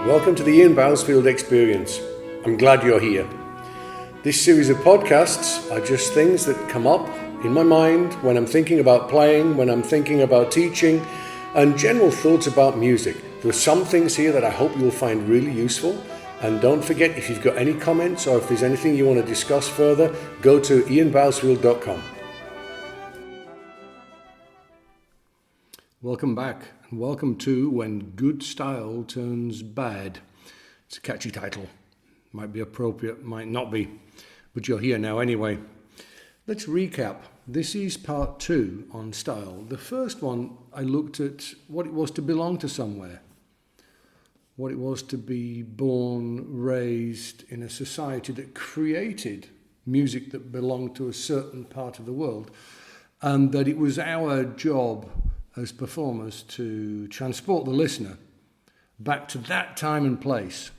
Welcome to the Ian Bousfield Experience. I'm glad you're here. This series of podcasts are just things that come up in my mind when I'm thinking about playing, when I'm thinking about teaching, and general thoughts about music. There are some things here that I hope you'll find really useful. And don't forget, if you've got any comments or if there's anything you want to discuss further, go to ianbousfield.com. Welcome back, and welcome to When Good Style Turns Bad. It's a catchy title. Might be appropriate, might not be, but you're here now anyway. Let's recap. This is part 2 on style. The first one, I looked at what it was to belong to somewhere, what it was to be born, raised in a society that created music that belonged to a certain part of the world, and that it was our job as performers to transport the listener back to that time and place,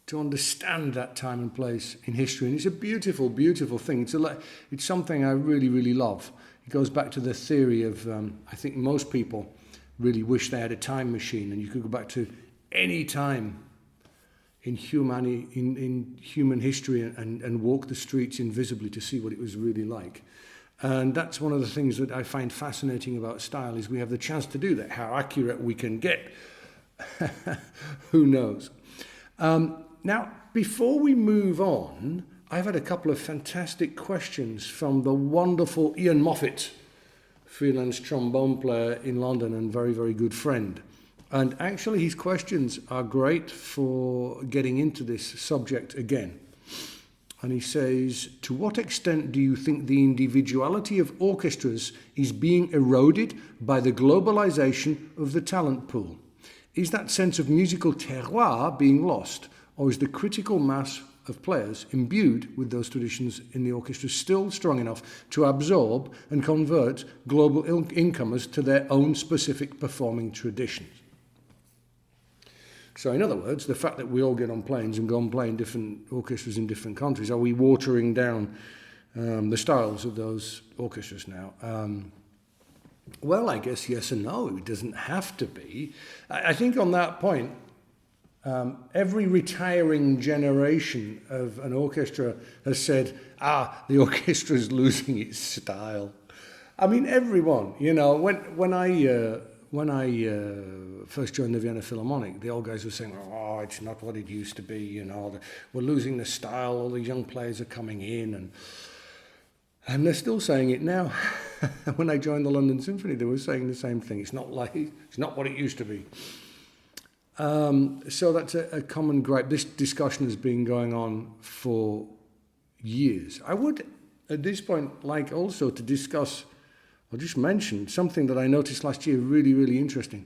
to understand that time and place in history. And it's a beautiful, beautiful thing. It's something I really, really love. It goes back to the theory of, I think most people really wish they had a time machine and you could go back to any time in human history and walk the streets invisibly to see what it was really like. And that's one of the things that I find fascinating about style, is we have the chance to do that. How accurate we can get, who knows? Now, before we move on, I've had a couple of fantastic questions from the wonderful Ian Moffat, freelance trombone player in London and very, very good friend. And actually his questions are great for getting into this subject again. And he says, to what extent do you think the individuality of orchestras is being eroded by the globalization of the talent pool? Is that sense of musical terroir being lost, or is the critical mass of players imbued with those traditions in the orchestra still strong enough to absorb and convert global incomers to their own specific performing traditions? So in other words, the fact that we all get on planes and go and play in different orchestras in different countries, are we watering down the styles of those orchestras now? Well, I guess yes and no. It doesn't have to be. I think on that point, every retiring generation of an orchestra has said, the orchestra is losing its style. I mean, everyone, you know, when I first joined the Vienna Philharmonic, the old guys were saying, it's not what it used to be, you know, we're losing the style, all the young players are coming in, and they're still saying it now. When I joined the London Symphony, they were saying the same thing. It's not what it used to be. So that's a common gripe. This discussion has been going on for years. I would, at this point, like also to discuss, or just mention something that I noticed last year, really, really interesting.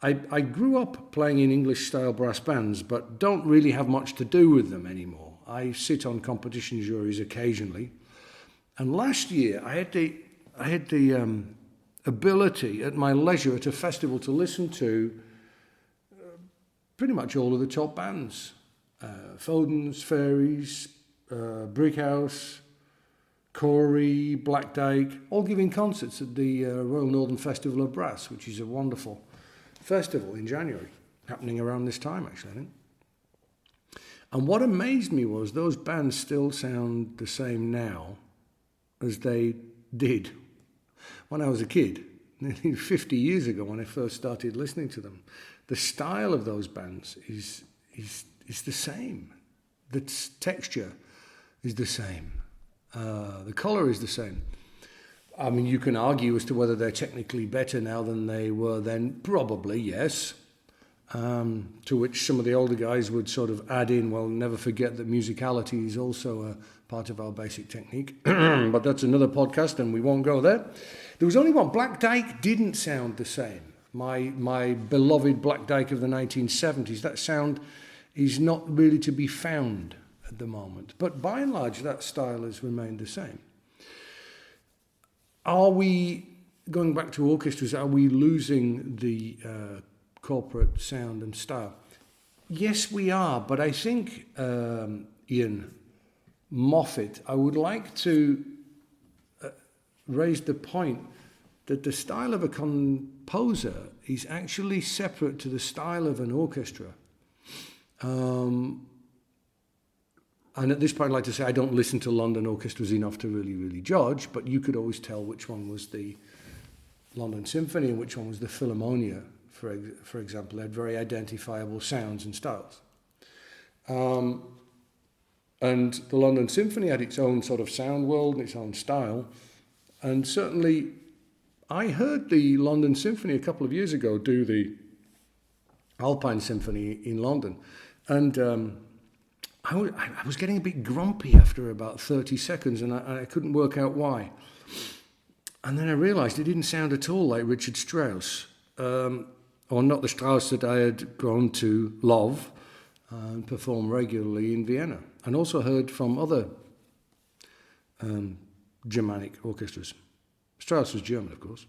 I grew up playing in English-style brass bands, but don't really have much to do with them anymore. I sit on competition juries occasionally. And last year, I had the ability at my leisure at a festival to listen to pretty much all of the top bands. Foden's, Fairies, Brickhouse, Corey, Black Dyke, all giving concerts at the Royal Northern Festival of Brass, which is a wonderful festival in January, happening around this time, actually, I think. And what amazed me was those bands still sound the same now as they did when I was a kid, nearly 50 years ago when I first started listening to them. The style of those bands is the same. The texture is the same. The colour is the same. I mean, you can argue as to whether they're technically better now than they were then. Probably, yes. To which some of the older guys would sort of add in, well, never forget that musicality is also a part of our basic technique. But that's another podcast and we won't go there. There was only one. Black Dyke didn't sound the same. My beloved Black Dyke of the 1970s, that sound is not really to be found at the moment. But by and large, that style has remained the same. Are we, going back to orchestras, are we losing the corporate sound and style? Yes, we are. But I think, Ian Moffat, I would like to raise the point that the style of a composer is actually separate to the style of an orchestra. And at this point, I'd like to say I don't listen to London orchestras enough to really judge, but you could always tell which one was the London Symphony and which one was the Philharmonia, for example. They had very identifiable sounds and styles. And the London Symphony had its own sort of sound world and its own style. And certainly, I heard the London Symphony a couple of years ago do the Alpine Symphony in London. And I was getting a bit grumpy after about 30 seconds, and I couldn't work out why. And then I realized it didn't sound at all like Richard Strauss, or not the Strauss that I had grown to love and perform regularly in Vienna, and also heard from other Germanic orchestras. Strauss was German, of course.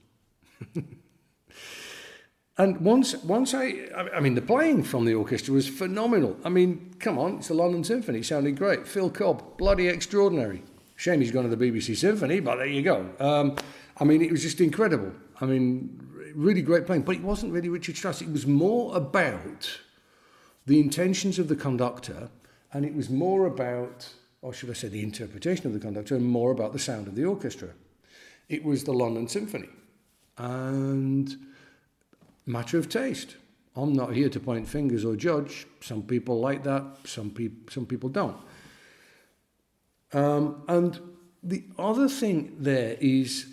And once I mean, the playing from the orchestra was phenomenal. I mean, come on, it's the London Symphony. It sounded great. Phil Cobb, bloody extraordinary. Shame he's gone to the BBC Symphony, but there you go. I mean, it was just incredible. I mean, really great playing. But it wasn't really Richard Strauss. It was more about the intentions of the conductor, and it was more about, or should I say the interpretation of the conductor, and more about the sound of the orchestra. It was the London Symphony. And matter of taste. I'm not here to point fingers or judge. Some people like that, some people don't. And the other thing there is,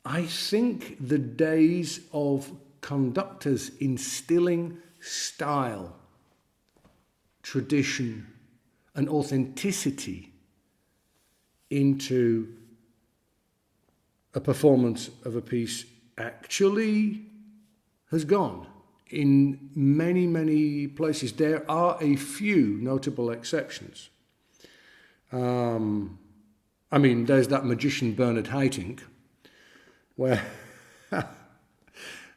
I think the days of conductors instilling style, tradition, and authenticity into a performance of a piece actually has gone in many places. There are a few notable exceptions. I mean, there's that magician Bernard Haitink, where,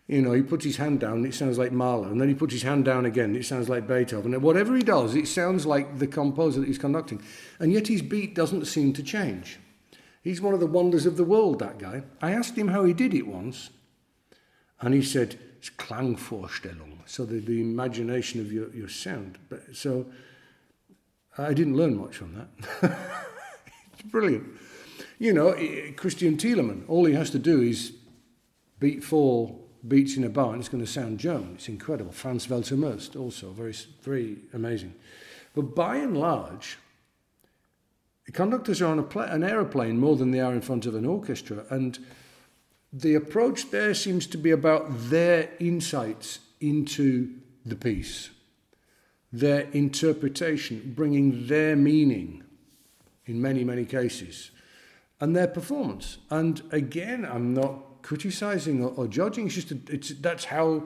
you know, he puts his hand down and it sounds like Mahler, and then he puts his hand down again and it sounds like Beethoven. And whatever he does, it sounds like the composer that he's conducting. And yet his beat doesn't seem to change. He's one of the wonders of the world, that guy. I asked him how he did it once, and he said, it's Klangvorstellung, so the imagination of your sound. So I didn't learn much from that. It's brilliant. You know, Christian Thielemann, all he has to do is beat 4 beats in a bar and it's going to sound German. It's incredible. Franz Welser-Möst also, very amazing. But by and large, the conductors are on an aeroplane more than they are in front of an orchestra, and the approach there seems to be about their insights into the piece, their interpretation, bringing their meaning in many cases, and their performance. And again, I'm not criticizing or judging, that's how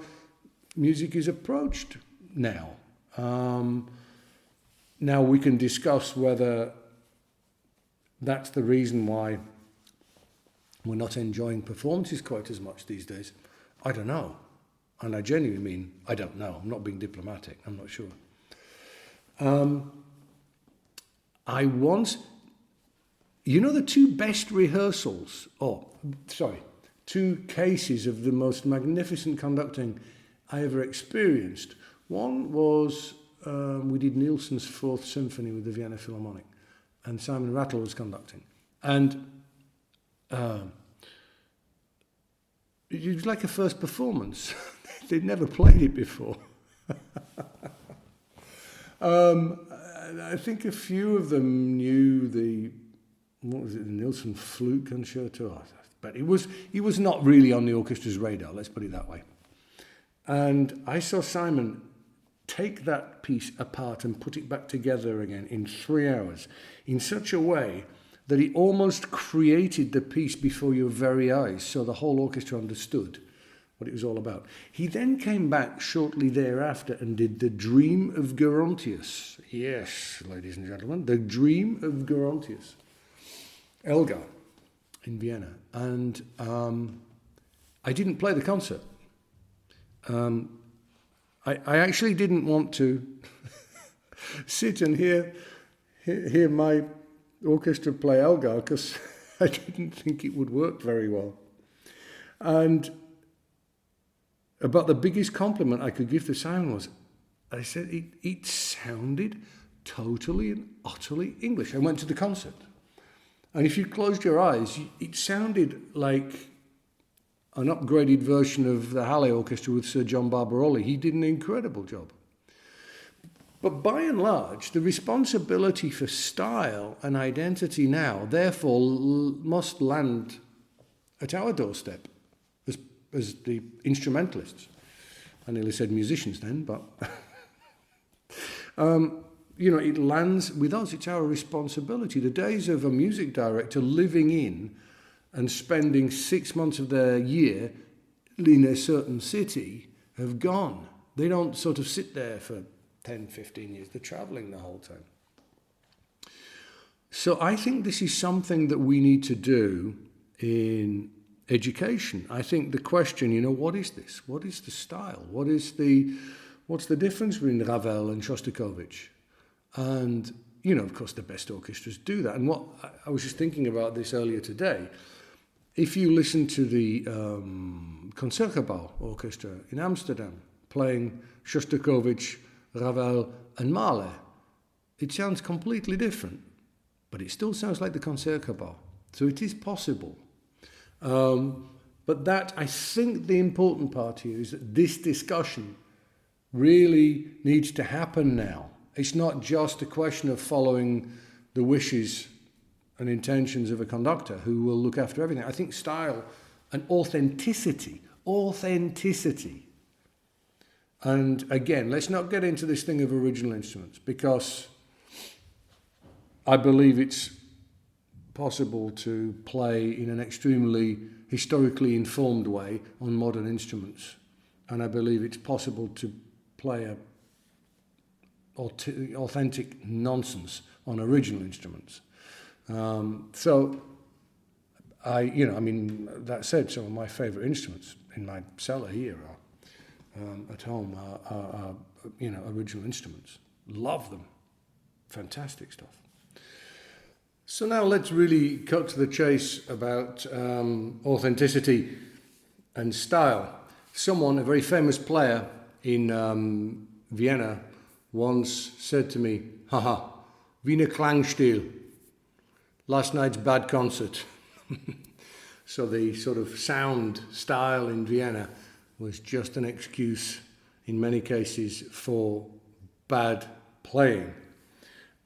music is approached now. Now we can discuss whether that's the reason why we're not enjoying performances quite as much these days. I don't know. And I genuinely mean, I don't know. I'm not being diplomatic. I'm not sure. I once, you know, the 2 best rehearsals, two cases of the most magnificent conducting I ever experienced. One was, we did Nielsen's 4th Symphony with the Vienna Philharmonic, and Simon Rattle was conducting. And it was like a first performance. They'd never played it before. I think a few of them knew the Nielsen Flute Concerto, but he was not really on the orchestra's radar, let's put it that way. And I saw Simon take that piece apart and put it back together again in 3 hours in such a way that he almost created the piece before your very eyes, so the whole orchestra understood what it was all about. He then came back shortly thereafter and did The Dream of Gerontius. Yes, ladies and gentlemen, The Dream of Gerontius. Elgar in Vienna. And I didn't play the concert. I actually didn't want to sit and hear my orchestra play Elgar because I didn't think it would work very well. And about the biggest compliment I could give to Simon was, I said, it sounded totally and utterly English. I went to the concert. And if you closed your eyes, it sounded like an upgraded version of the Halle Orchestra with Sir John Barbaroli. He did an incredible job. But by and large, the responsibility for style and identity now, therefore, must land at our doorstep as the instrumentalists. I nearly said musicians then, but it lands with us. It's our responsibility. The days of a music director living in and spending 6 months of their year in a certain city have gone. They don't sort of sit there for 10, 15 years. They're traveling the whole time. So I think this is something that we need to do in education. I think the question, what is this? What is the style? What's the difference between Ravel and Shostakovich? And, of course, the best orchestras do that. And what I was just thinking about this earlier today. If you listen to the Concertgebouw Orchestra in Amsterdam playing Shostakovich, Ravel and Mahler, it sounds completely different, but it still sounds like the Concertgebouw. So it is possible. But that, I think the important part here is that this discussion really needs to happen now. It's not just a question of following the wishes and intentions of a conductor who will look after everything. I think style and authenticity. And again, let's not get into this thing of original instruments, because I believe it's possible to play in an extremely historically informed way on modern instruments. And I believe it's possible to play authentic nonsense on original instruments. That said, some of my favourite instruments in my cellar here at home are original instruments. Love them. Fantastic stuff. So now let's really cut to the chase about authenticity and style. A very famous player in Vienna, once said to me, haha, Wiener Klangstil, last night's bad concert. So the sort of sound style in Vienna was just an excuse in many cases for bad playing.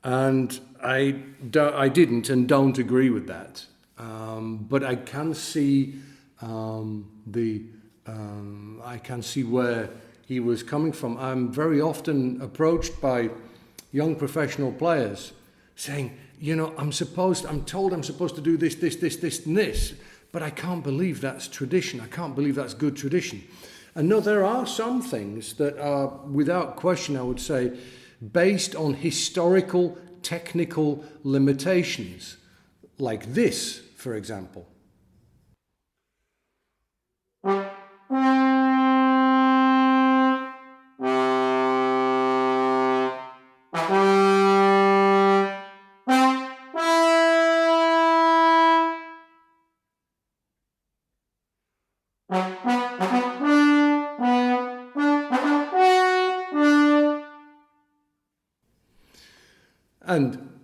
And I didn't and don't agree with that. But I can see I can see where he was coming from. I'm very often approached by young professional players saying, I'm told I'm supposed to do this, and this, but I can't believe that's tradition. I can't believe that's good tradition. And no, there are some things that are, without question, I would say, based on historical, technical limitations, like this, for example. And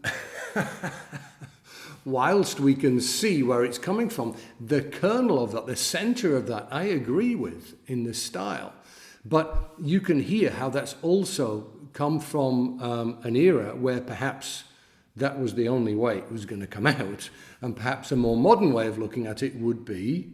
whilst we can see where it's coming from, the kernel of that, the center of that, I agree with in the style. But you can hear how that's also come from an era where perhaps that was the only way it was going to come out. And perhaps a more modern way of looking at it would be...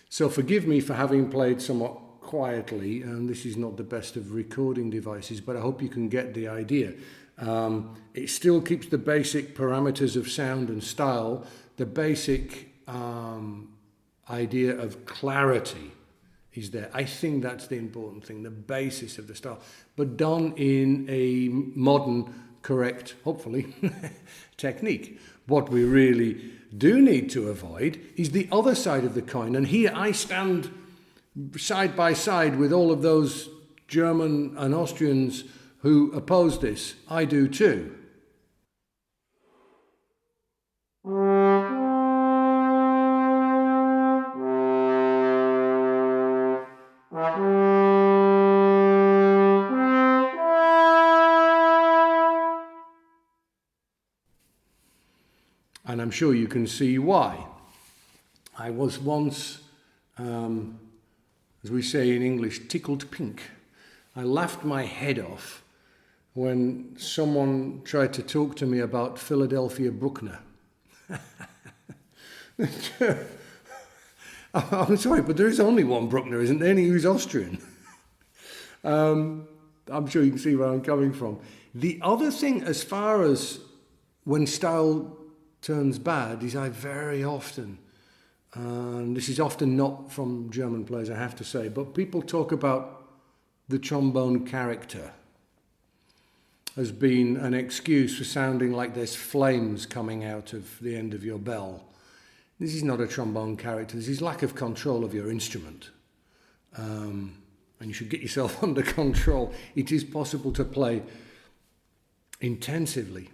So forgive me for having played somewhat quietly, and this is not the best of recording devices, but I hope you can get the idea. It still keeps the basic parameters of sound and style, the basic idea of clarity is there. I think that's the important thing, the basis of the style, but done in a modern correct, hopefully, technique. What we really do need to avoid is the other side of the coin. And here I stand side by side with all of those German and Austrians who oppose this. I do too. And I'm sure you can see why. I was once, as we say in English, tickled pink. I laughed my head off when someone tried to talk to me about Philadelphia Bruckner. I'm sorry, but there is only one Bruckner, isn't there? And he's Austrian. I'm sure you can see where I'm coming from. The other thing, as far as when style turns bad, is I very often, and this is often not from German players, I have to say, but people talk about the trombone character as being an excuse for sounding like there's flames coming out of the end of your bell. This is not a trombone character. This is lack of control of your instrument. And you should get yourself under control. It is possible to play intensively,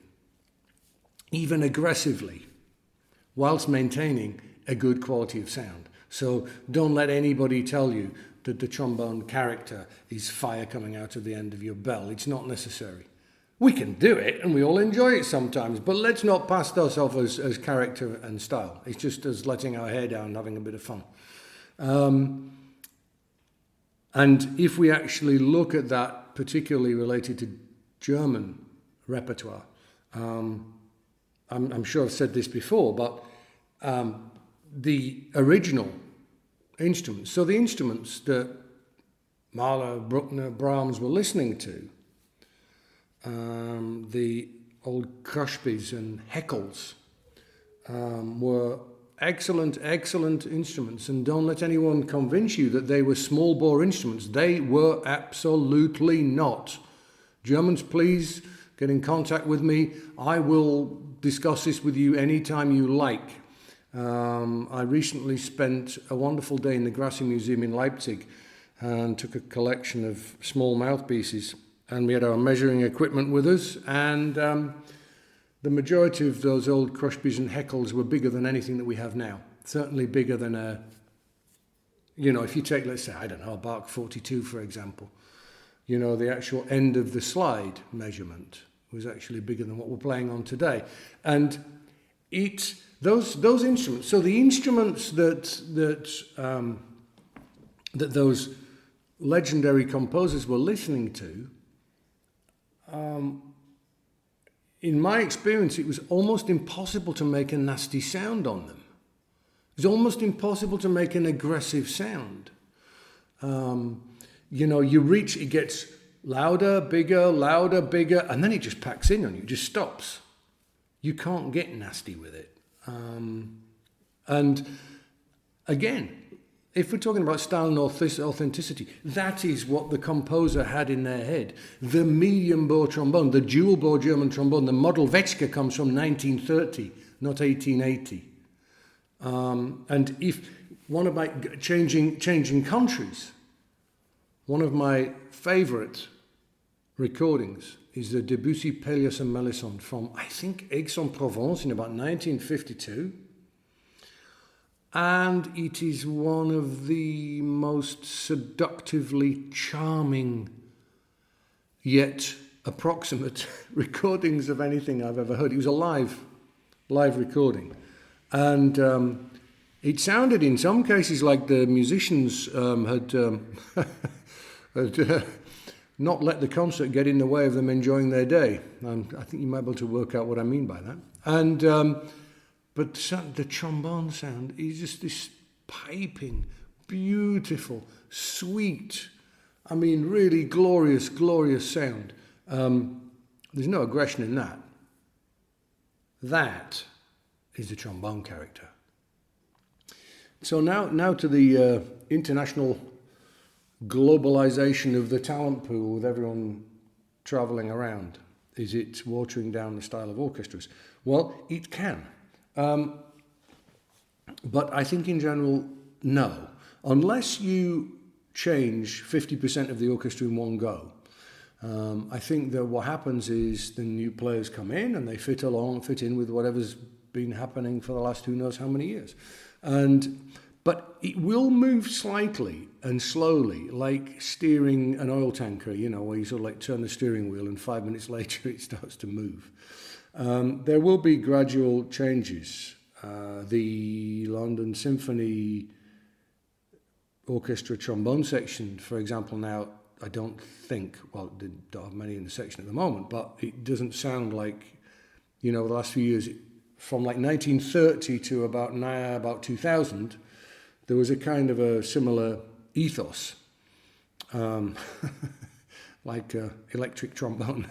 even aggressively, whilst maintaining a good quality of sound. So don't let anybody tell you that the trombone character is fire coming out of the end of your bell. It's not necessary. We can do it, and we all enjoy it sometimes, but let's not pass those off as character and style. It's just as letting our hair down and having a bit of fun. And if we actually look at that, particularly related to German repertoire, I'm sure I've said this before, but the original instruments, so the instruments that Mahler, Bruckner, Brahms were listening to, the old Krushbys and Heckles were excellent instruments, and don't let anyone convince you that they were small bore instruments. They were absolutely not. Germans, please get in contact with me. I will discuss this with you anytime you like. I recently spent a wonderful day in the Grassy Museum in Leipzig and took a collection of small mouthpieces, and we had our measuring equipment with us, and the majority of those old Krushbys and Heckles were bigger than anything that we have now. Certainly bigger than if you take, let's say, I don't know, a Bach 42, for example, the actual end of the slide measurement was actually bigger than what we're playing on today. And those instruments, so the instruments that those legendary composers were listening to, in my experience, it was almost impossible to make a nasty sound on them. It was almost impossible to make an aggressive sound. You reach, it gets louder, bigger, and then it just packs in on you, it just stops. You can't get nasty with it. And again, if we're talking about style and authenticity, that is what the composer had in their head. The medium bore trombone, the dual bore German trombone, the model Wetzke comes from 1930, not 1880. And if one of my changing countries, one of my favourite recordings is the Debussy Peleus and Melisande from, I think, Aix-en-Provence in about 1952. And it is one of the most seductively charming yet approximate recordings of anything I've ever heard. It was a live recording. And it sounded in some cases like the musicians had not let the concert get in the way of them enjoying their day. And I think you might be able to work out what I mean by that. And but the trombone sound is just this piping, beautiful, sweet, really glorious sound. There's no aggression in that. That is the trombone character. So now to the international globalization of the talent pool with everyone traveling around. Is it watering down the style of orchestras? Well, it can. But I think in general, no. Unless you change 50% of the orchestra in one go. I think that what happens is the new players come in and they fit in with whatever's been happening for the last who knows how many years. But it will move slightly and slowly, like steering an oil tanker, where you sort of like turn the steering wheel and 5 minutes later it starts to move. There will be gradual changes. The London Symphony Orchestra trombone section, for example, now, I don't think, well, they don't have many in the section at the moment, but it doesn't sound like, the last few years, from like 1930 to about 2000, there was a kind of a similar ethos, like electric trombone,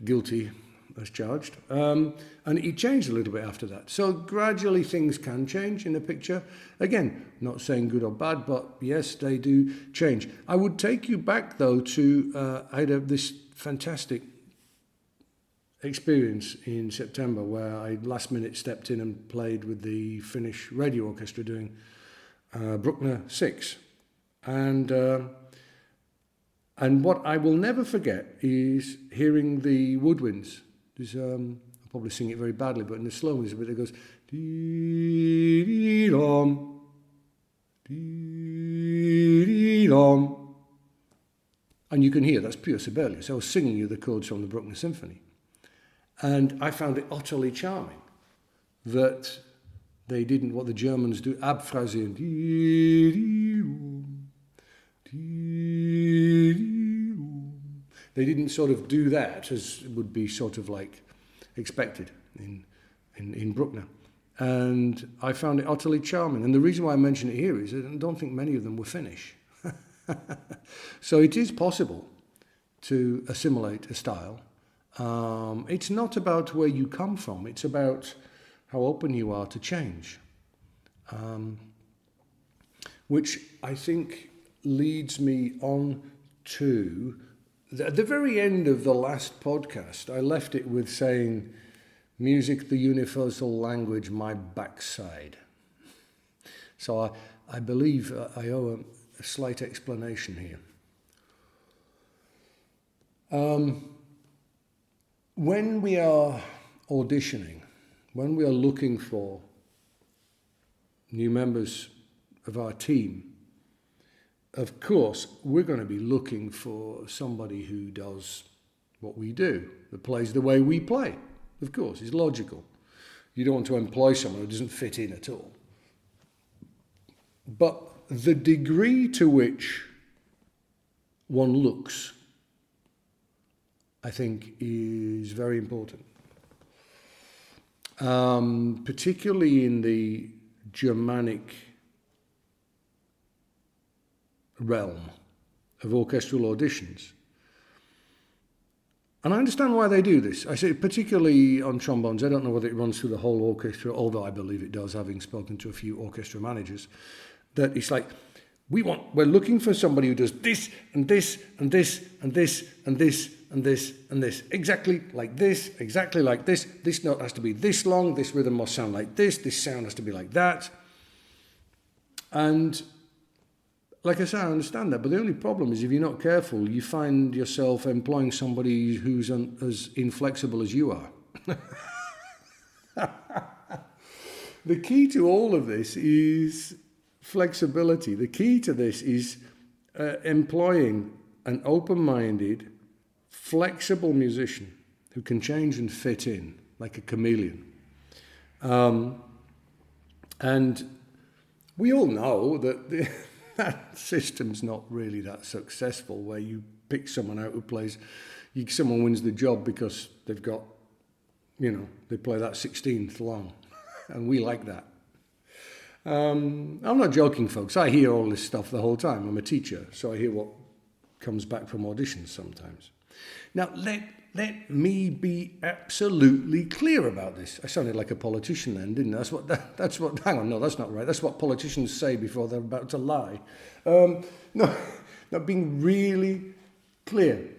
guilty as charged. And it changed a little bit after that. So gradually things can change in the picture. Again, not saying good or bad, but yes, they do change. I would take you back, though, to I had this fantastic experience in September where I last minute stepped in and played with the Finnish radio orchestra doing Bruckner 6. And what I will never forget is hearing the woodwinds. I'll probably sing it very badly, but in the slow music, it goes dee-dee-dom, dee-dee-dom. And you can hear that's pure Sibelius. I was singing you the chords from the Bruckner Symphony. And I found it utterly charming that they didn't, what the Germans do, abphrasieren. They didn't sort of do that as would be sort of like expected in Bruckner. And I found it utterly charming. And the reason why I mention it here is I don't think many of them were Finnish. So it is possible to assimilate a style. It's not about where you come from. It's about how open you are to change. Which I think leads me on to... At the very end of the last podcast, I left it with saying, music, the universal language, my backside. So I believe I owe a slight explanation here. When we are auditioning, when we are looking for new members of our team, of course, we're going to be looking for somebody who does what we do, that plays the way we play. Of course, it's logical. You don't want to employ someone who doesn't fit in at all. But the degree to which one looks, I think, is very important. Particularly in the Germanic realm of orchestral auditions. And I understand why they do this. I say particularly on trombones. I don't know whether it runs through the whole orchestra, although I believe it does, having spoken to a few orchestra managers, that it's like, we're looking for somebody who does this and this and this and this and this and this and this. Exactly like this, exactly like this. This note has to be this long, this rhythm must sound like this sound has to be like that. And like I say, I understand that, but the only problem is if you're not careful, you find yourself employing somebody who's as inflexible as you are. The key to all of this is flexibility. The key to this is employing an open-minded, flexible musician who can change and fit in like a chameleon. And we all know that that system's not really that successful, where you pick someone out who plays, someone wins the job because they've got, they play that 16th long, and we like that. I'm not joking, folks. I hear all this stuff the whole time. I'm a teacher, so I hear what comes back from auditions sometimes. Now, let me be absolutely clear about this. I sounded like a politician then, didn't I? Hang on, no, that's not right. That's what politicians say before they're about to lie. No, being really clear.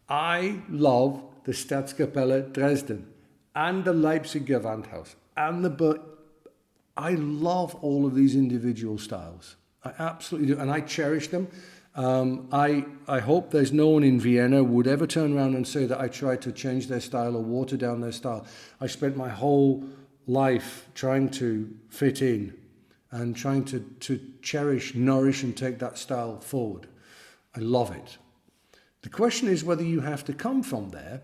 I love the Staatskapelle Dresden, and the Leipzig Gewandhaus, and I love all of these individual styles. I absolutely do, and I cherish them. I hope there's no one in Vienna who would ever turn around and say that I tried to change their style or water down their style. I spent my whole life trying to fit in and trying to cherish, nourish, and take that style forward. I love it. The question is whether you have to come from there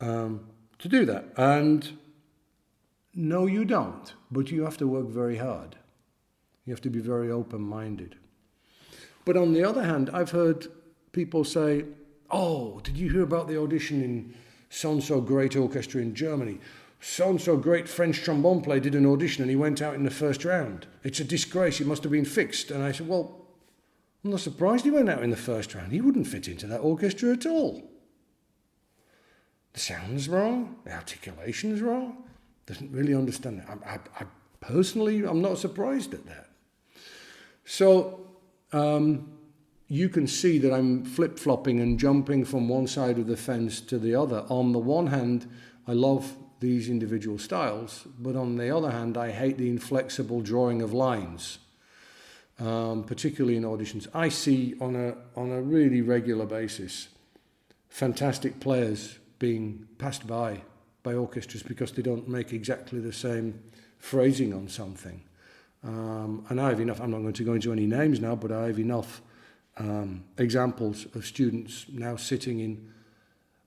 to do that. And no, you don't, but you have to work very hard. You have to be very open-minded. But on the other hand, I've heard people say, oh, did you hear about the audition in so-and-so great orchestra in Germany? So-and-so great French trombone player did an audition and he went out in the first round. It's a disgrace, it must have been fixed. And I said, well, I'm not surprised he went out in the first round. He wouldn't fit into that orchestra at all. The sound's wrong, the articulation's wrong, doesn't really understand it. I personally, I'm not surprised at that. So you can see that I'm flip-flopping and jumping from one side of the fence to the other. On the one hand, I love these individual styles, but on the other hand, I hate the inflexible drawing of lines, particularly in auditions. I see on a really regular basis fantastic players being passed by orchestras because they don't make exactly the same phrasing on something. And I have enough, I'm not going to go into any names now, but I have enough examples of students now sitting in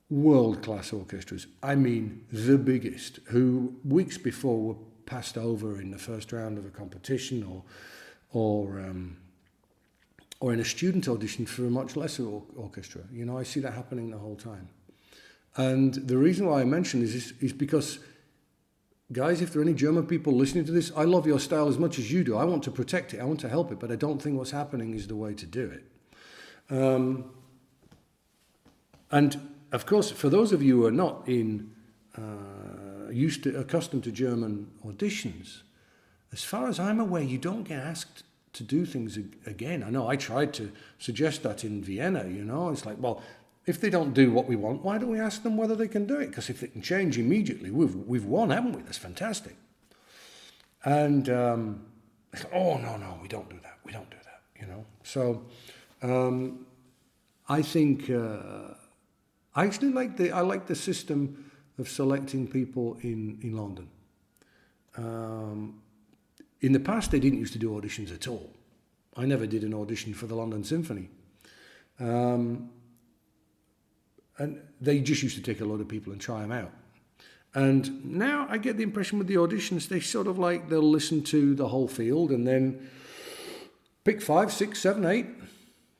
world-class orchestras. I mean the biggest, who weeks before were passed over in the first round of a competition or in a student audition for a much lesser orchestra. You know, I see that happening the whole time. And the reason why I mention this is because, guys, if there are any German people listening to this, I love your style as much as you do. I want to protect it, I want to help it, but I don't think what's happening is the way to do it. And of course, for those of you who are not accustomed to German auditions, as far as I'm aware, you don't get asked to do things again. I know I tried to suggest that in Vienna, you know. It's like, well, if they don't do what we want, why don't we ask them whether they can do it? Because if they can change immediately, we've won, haven't we? That's fantastic. And, oh, no, we don't do that. We don't do that, you know. So I think I actually like the system of selecting people in London. In the past, they didn't used to do auditions at all. I never did an audition for the London Symphony. And they just used to take a lot of people and try them out. And now I get the impression with the auditions, they sort of like, they'll listen to the whole field and then pick 5, 6, 7, 8.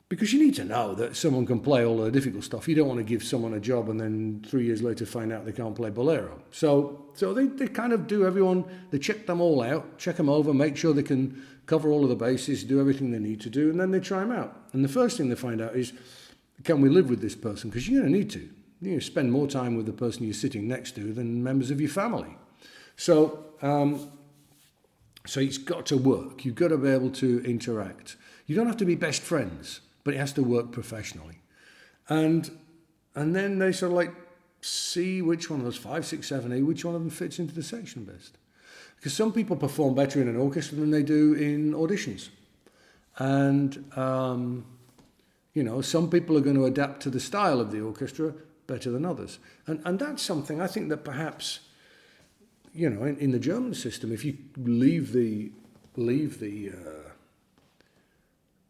Because you need to know that someone can play all the difficult stuff. You don't want to give someone a job and then 3 years later find out they can't play bolero. So they kind of do everyone, they check them all out, check them over, make sure they can cover all of the bases, do everything they need to do, and then they try them out. And the first thing they find out is, can we live with this person? Because you're going to need to. You're going to spend more time with the person you're sitting next to than members of your family. So it's got to work. You've got to be able to interact. You don't have to be best friends, but it has to work professionally. And then they sort of like see which one of those 5, 6, 7, 8, which one of them fits into the section best. Because some people perform better in an orchestra than they do in auditions. And you know, some people are going to adapt to the style of the orchestra better than others. And that's something I think that perhaps, you know, in the German system, if you leave the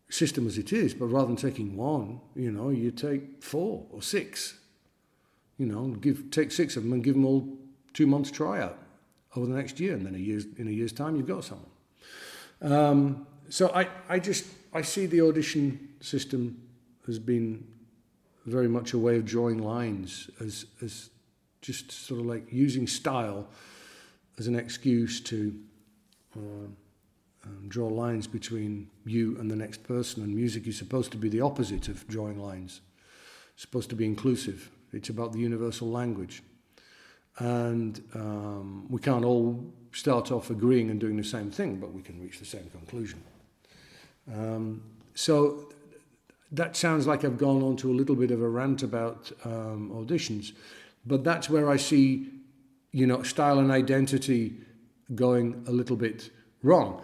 system as it is, but rather than taking one, you know, you take 4 or 6, you know, take 6 of them and give them all 2 months tryout over the next year, and then in a year's time you've got someone. So I see the audition system has been very much a way of drawing lines, as just sort of like using style as an excuse to draw lines between you and the next person. And music is supposed to be the opposite of drawing lines. It's supposed to be inclusive. It's about the universal language. And we can't all start off agreeing and doing the same thing, but we can reach the same conclusion. So that sounds like I've gone on to a little bit of a rant about auditions, but that's where I see, style and identity going a little bit wrong.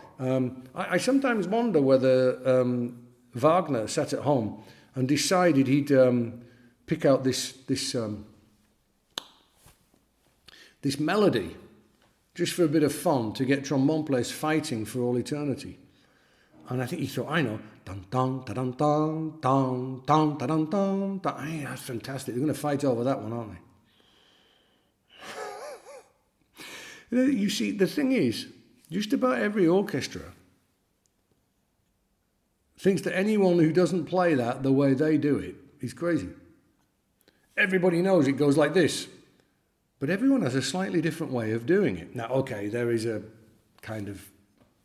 I sometimes wonder whether Wagner sat at home and decided he'd pick out this melody just for a bit of fun to get trombone players fighting for all eternity. And I think he thought, I know, dun dun dun dun dun dun dun dun dun. Hey, that's fantastic. They're going to fight over that one, aren't they? You see, the thing is, just about every orchestra thinks that anyone who doesn't play that the way they do it is crazy. Everybody knows it goes like this, but everyone has a slightly different way of doing it. Now, okay, there is a kind of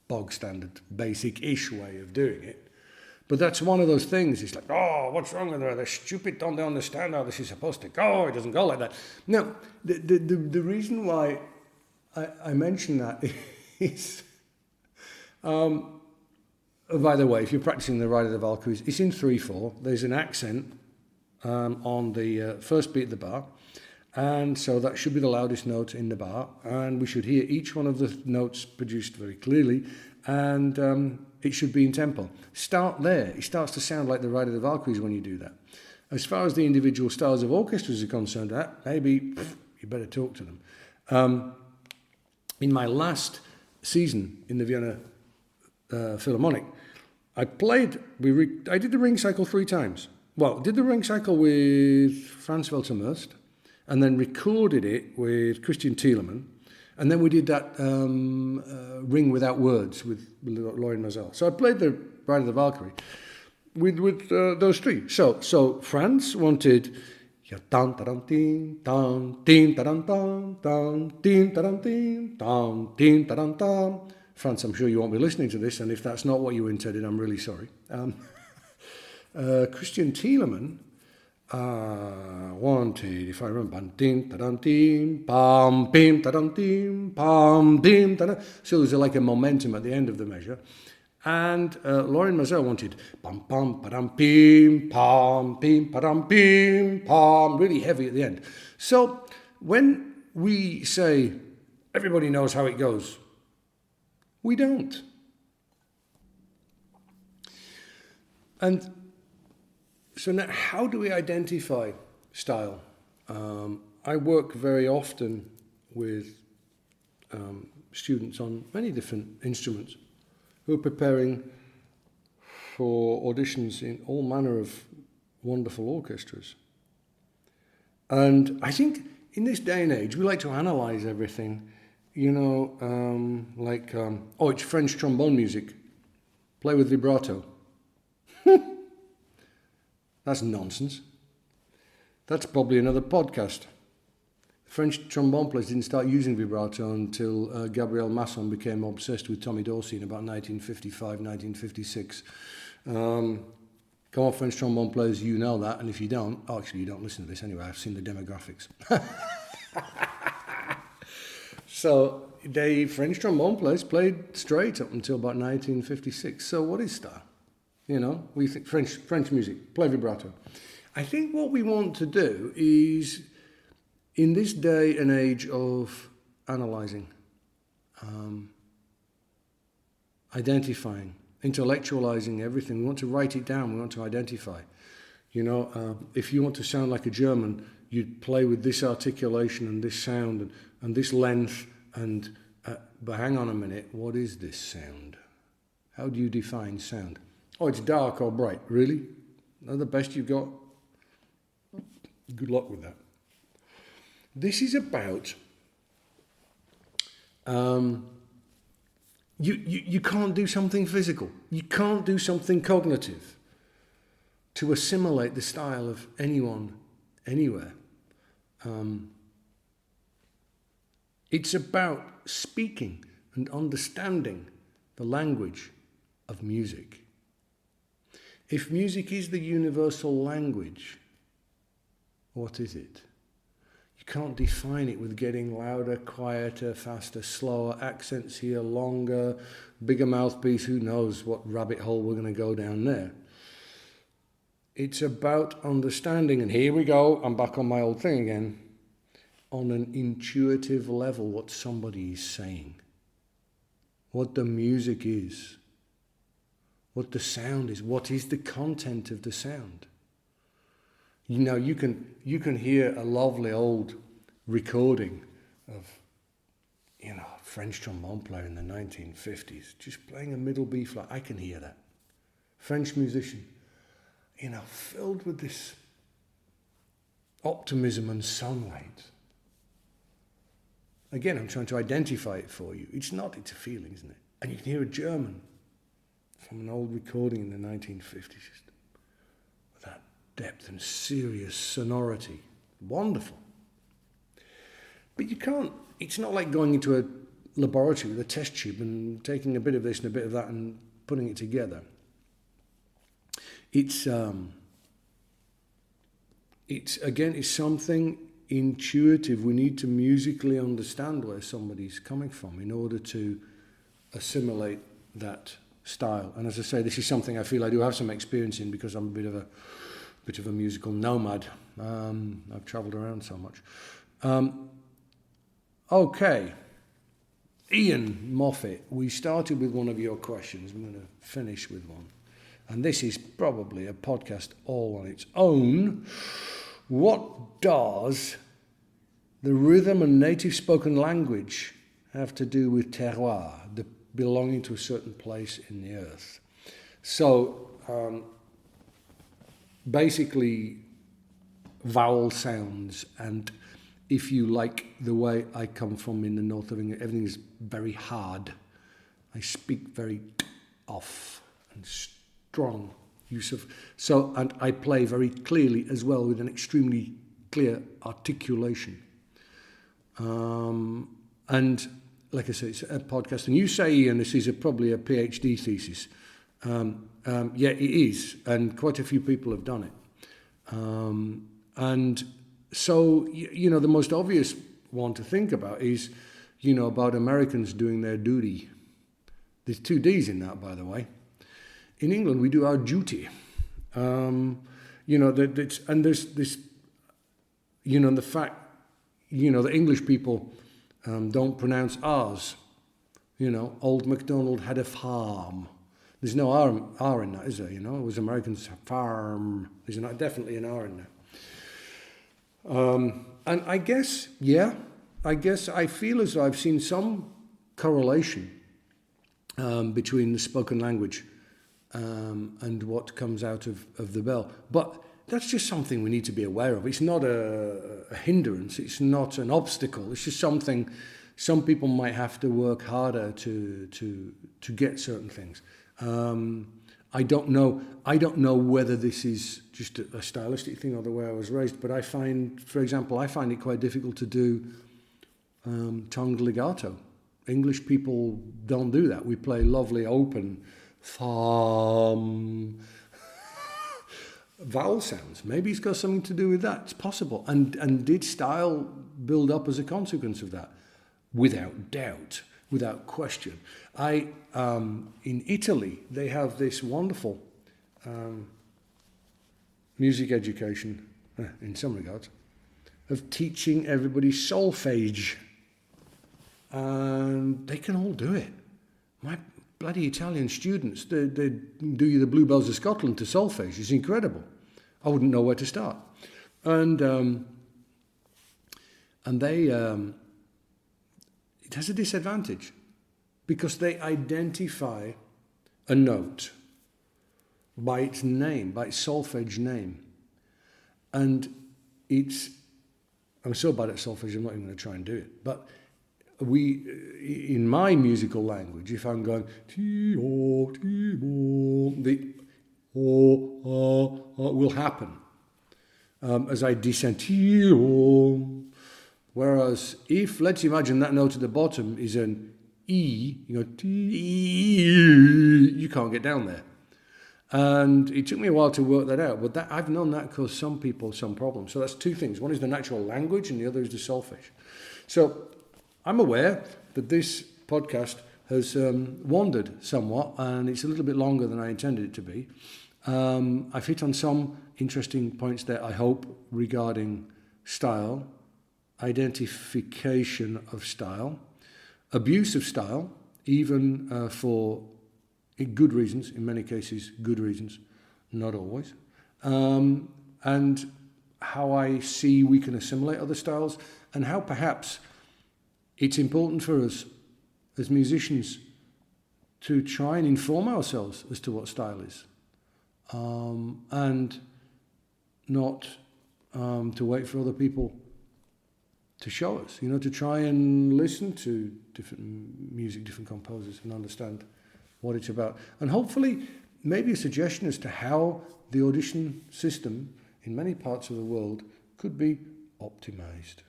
bog standard, basic-ish way of doing it, but that's one of those things. It's like, oh, what's wrong with her? They're stupid, don't they understand how this is supposed to go? It doesn't go like that. Now, the reason why I mention that is, by the way, if you're practicing the Ride of the Valkyries, it's in 3/4. There's an accent on the first beat of the bar, and so that should be the loudest note in the bar, and we should hear each one of the notes produced very clearly, and it should be in tempo. Start there. It starts to sound like the Ride of the Valkyries when you do that. As far as the individual styles of orchestras are concerned, maybe you better talk to them. In my last season in the Vienna Philharmonic, I did the ring cycle 3 times. Well, did the ring cycle with Franz Welter-Möst, and then recorded it with Christian Thielemann, and then we did that ring without words with Lorin Maazel. So I played the Ride of the Valkyrie with those 3. So Franz wanted dan dan din dan din dan dan dan din dan din dan din dan dan. Franz, I'm sure you won't be listening to this, and if that's not what you intended, I'm really sorry. Christian Thielemann wanted, if I remember, din da din pam bim da din pam bim da. So there's like a momentum at the end of the measure, and Lorin Maazel wanted pam pam padam bim pam bim padam bim pam, really heavy at the end. So when we say everybody knows how it goes, we don't. And so now, how do we identify style? I work very often with students on many different instruments who are preparing for auditions in all manner of wonderful orchestras. And I think in this day and age, we like to analyze everything. It's French trombone music. Play with vibrato. That's nonsense. That's probably another podcast. French trombone players didn't start using vibrato until Gabriel Masson became obsessed with Tommy Dorsey in about 1955, 1956. Come on, French trombone players, you know that, and if you don't, actually you don't listen to this anyway, I've seen the demographics. So the French trombone players played straight up until about 1956. So what is style? We think French music, play vibrato. I think what we want to do is, in this day and age of analyzing, identifying, intellectualizing everything, we want to write it down, we want to identify. If you want to sound like a German, you'd play with this articulation and this sound and this length, but hang on a minute, what is this sound? How do you define sound? Oh, it's dark or bright. Really? That's the best you've got? Good luck with that. This is about... You can't do something physical. You can't do something cognitive to assimilate the style of anyone, anywhere. It's about speaking and understanding the language of music. If music is the universal language, what is it? You can't define it with getting louder, quieter, faster, slower, accents here, longer, bigger mouthpiece, who knows what rabbit hole we're going to go down there. It's about understanding, and here we go, I'm back on my old thing again, on an intuitive level what somebody is saying, what the music is, what the sound is, what is the content of the sound. You know, you can hear a lovely old recording of, you know, a French trombone player in the 1950s, just playing a middle B flat. I can hear that. French musician, you know, filled with this optimism and sunlight. Again, I'm trying to identify it for you. It's not, it's a feeling, isn't it? And you can hear a German from an old recording in the 1950s. With that depth and serious sonority. Wonderful. But you can't, it's not like going into a laboratory with a test tube and taking a bit of this and a bit of that and putting it together. It's something intuitive. We need to musically understand where somebody's coming from in order to assimilate that style. And as I say, this is something I feel I do have some experience in because I'm a bit of a musical nomad. I've travelled around so much. Okay, Ian Moffat, we started with one of your questions. I'm going to finish with one. And this is probably a podcast all on its own. What does the rhythm and native spoken language have to do with terroir, the belonging to a certain place in the earth? So, basically, vowel sounds, and if you like the way I come from in the north of England, everything is very hard. I speak very off and strong use of, so, and I play very clearly as well with an extremely clear articulation. And like I say, it's a podcast, and you say, Ian, this is probably a PhD thesis. Yeah, it is, and quite a few people have done it. And so, you know, the most obvious one to think about is, you know, about Americans doing their duty. There's 2 Ds in that, by the way. In England, we do our duty. You know, and there's this, you know, the fact, you know, the English people don't pronounce R's. You know, Old MacDonald had a farm. There's no R in that, is there? You know, it was Americans farm. There's definitely an R in there. And I guess I feel as though I've seen some correlation between the spoken language and what comes out of the bell. But that's just something we need to be aware of. It's not a hindrance. It's not an obstacle. It's just something some people might have to work harder to get certain things. I don't know whether this is just a stylistic thing or the way I was raised, but I find, for example, it quite difficult to do tongued legato. English people don't do that. We play lovely open vowel sounds. Maybe it's got something to do with that. It's possible. And did style build up as a consequence of that? Without doubt, without question. In Italy, they have this wonderful music education, in some regards, of teaching everybody solfege. And they can all do it. My bloody Italian students, they do you the Bluebells of Scotland to solfege. It's incredible. I wouldn't know where to start. And they, it has a disadvantage because they identify a note by its name, by its solfege name. And I'm so bad at solfege, I'm not even going to try and do it. But in my musical language, if I'm going T-O, T-O, the O, will happen as I descend T-O. Whereas if, let's imagine that note at the bottom is an E, you go T, you can't get down there. And it took me a while to work that out, but I've known that caused some people some problems. So that's 2 things. One is the natural language and the other is the solfege. So I'm aware that this podcast has wandered somewhat, and it's a little bit longer than I intended it to be. I've hit on some interesting points there, I hope, regarding style, identification of style, abuse of style, even for good reasons, in many cases good reasons, not always, and how I see we can assimilate other styles, and how perhaps it's important for us as musicians to try and inform ourselves as to what style is, and not to wait for other people to show us, to try and listen to different music, different composers, and understand what it's about. And hopefully maybe a suggestion as to how the audition system in many parts of the world could be optimized.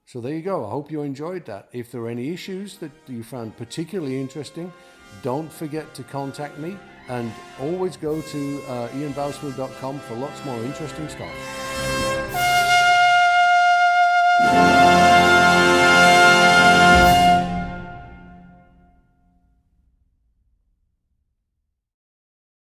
So there you go. I hope you enjoyed that. If there are any issues that you found particularly interesting, don't forget to contact me, and always go to ianbousfield.com for lots more interesting stuff.